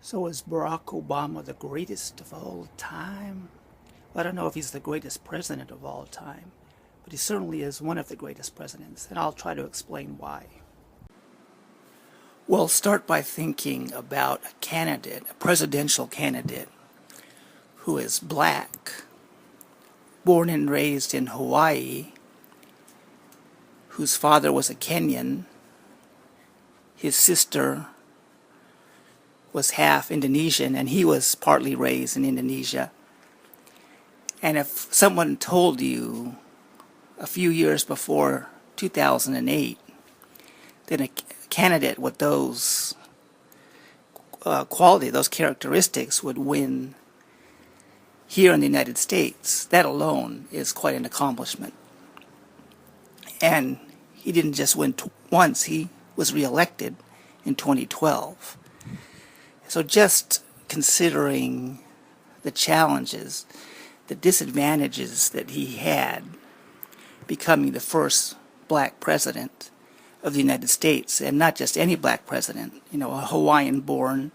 So is Barack Obama the greatest of all time? Well, I don't know if he's the greatest president of all time, but he certainly is one of the greatest presidents, and I'll try to explain why. Well, start by thinking about a candidate, a presidential candidate, who is black, born and raised in Hawaii, whose father was a Kenyan, his sister was half Indonesian, and he was partly raised in Indonesia. And if someone told you a few years before 2008 that a candidate with those those characteristics would win here in the United States, that alone is quite an accomplishment. And he didn't just win once, he was reelected in 2012. So just considering the challenges, the disadvantages that he had becoming the first black president of the United States, and not just any black president, a Hawaiian-born,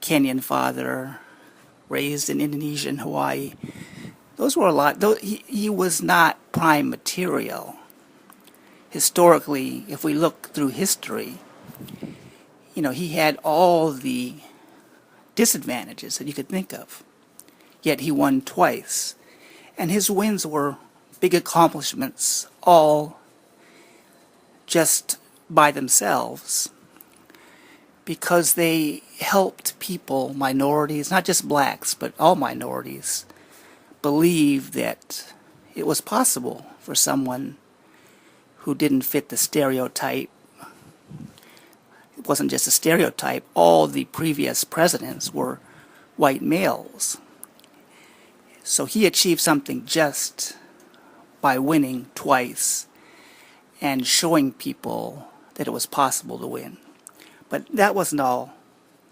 Kenyan father, raised in Indonesia and Hawaii. Those were a lot. He was not prime material. Historically, if we look through history, he had all the disadvantages that you could think of. Yet he won twice. And his wins were big accomplishments, all just by themselves, because they helped people, minorities, not just blacks, but all minorities, believe that it was possible for someone who didn't fit the stereotype. It wasn't just a stereotype. All the previous presidents were white males. So he achieved something just by winning twice and showing people that it was possible to win. But that wasn't all.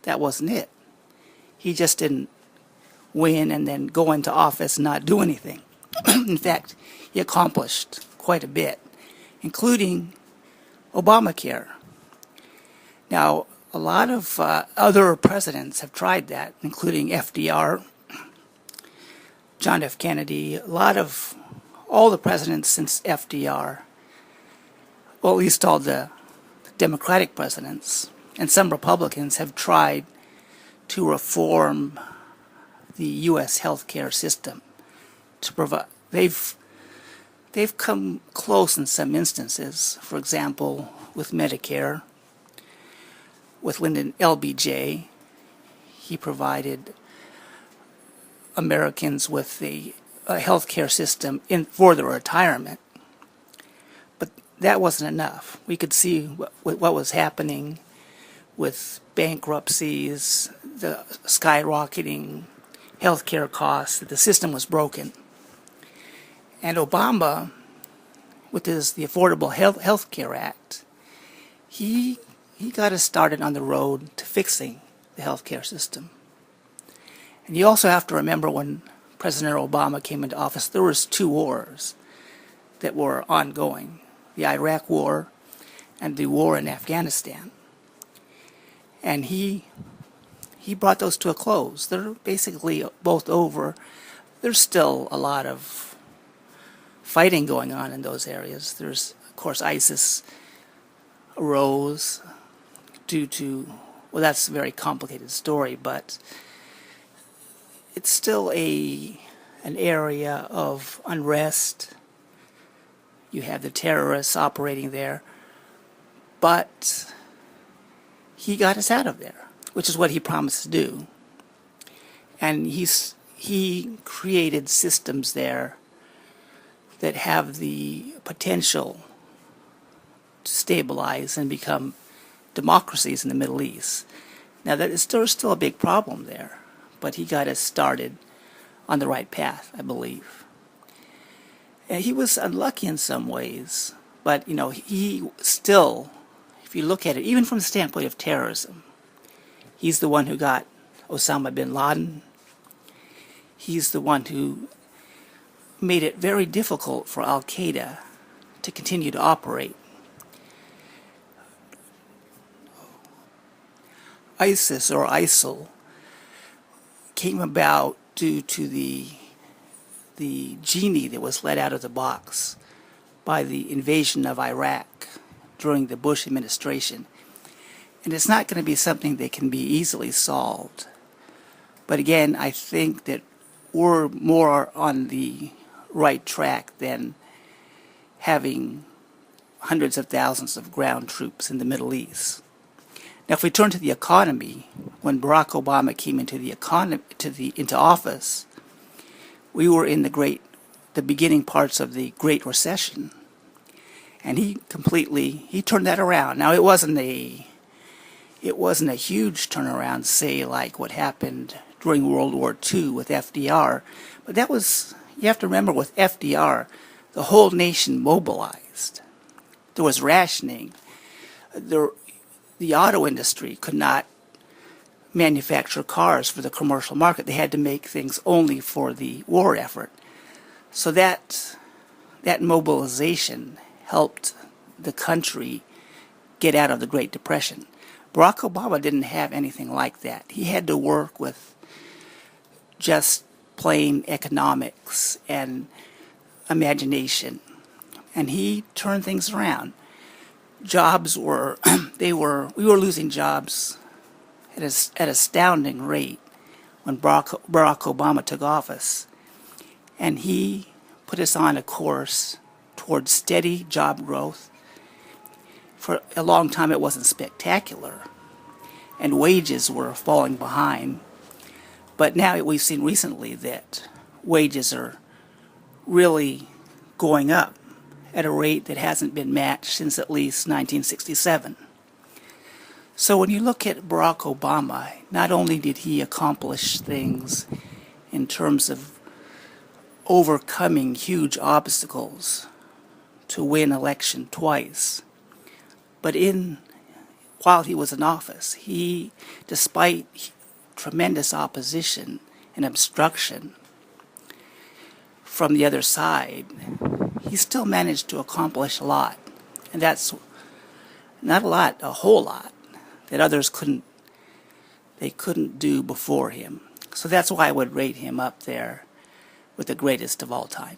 That wasn't it. He just didn't win and then go into office and not do anything. In fact, he accomplished quite a bit, including Obamacare. Now, a lot of other presidents have tried that, including FDR, John F. Kennedy, all the presidents since FDR, well, at least all the Democratic presidents, and some Republicans have tried to reform the U.S. healthcare system to provide. They've come close in some instances. For example, with Medicare, with Lyndon LBJ, he provided Americans with a healthcare system for their retirement. But that wasn't enough. We could see what was happening with bankruptcies, the skyrocketing healthcare costs, that the system was broken. And Obama, with the Affordable Health Care Act, he got us started on the road to fixing the healthcare system. And you also have to remember when President Obama came into office, there was two wars that were ongoing, the Iraq War and the war in Afghanistan. And he brought those to a close. They're basically both over. There's still a lot of fighting going on in those areas. There's, of course, ISIS arose due to, well, that's a very complicated story, but it's still an area of unrest. You have the terrorists operating there, but he got us out of there, which is what he promised to do. And he created systems there that have the potential to stabilize and become democracies in the Middle East. Now, there's still a big problem there, but he got us started on the right path, I believe. And he was unlucky in some ways, but, he still, if you look at it, even from the standpoint of terrorism, he's the one who got Osama bin Laden. He's the one who made it very difficult for Al-Qaeda to continue to operate. ISIS or ISIL came about due to the genie that was let out of the box by the invasion of Iraq during the Bush administration. And it's not going to be something that can be easily solved. But again, I think that we're more on the right track than having hundreds of thousands of ground troops in the Middle East. Now, if we turn to the economy, when Barack Obama came into office, we were in the beginning parts of the Great Recession, and he turned that around. Now, it wasn't a huge turnaround, say like what happened during World War II with FDR, but you have to remember, with FDR, the whole nation mobilized. There was rationing. The auto industry could not manufacture cars for the commercial market. They had to make things only for the war effort. So that mobilization helped the country get out of the Great Depression. Barack Obama didn't have anything like that. He had to work with just plain economics and imagination. And he turned things around. We were losing jobs at an astounding rate when Barack Obama took office. And he put us on a course towards steady job growth. For a long time, it wasn't spectacular, and wages were falling behind. But now we've seen recently that wages are really going up at a rate that hasn't been matched since at least 1967. So when you look at Barack Obama, not only did he accomplish things in terms of overcoming huge obstacles to win election twice, but while he was in office, despite tremendous opposition and obstruction from the other side, he still managed to accomplish a lot. And that's not a lot, a whole lot, that others couldn't do before him. So that's why I would rate him up there with the greatest of all time.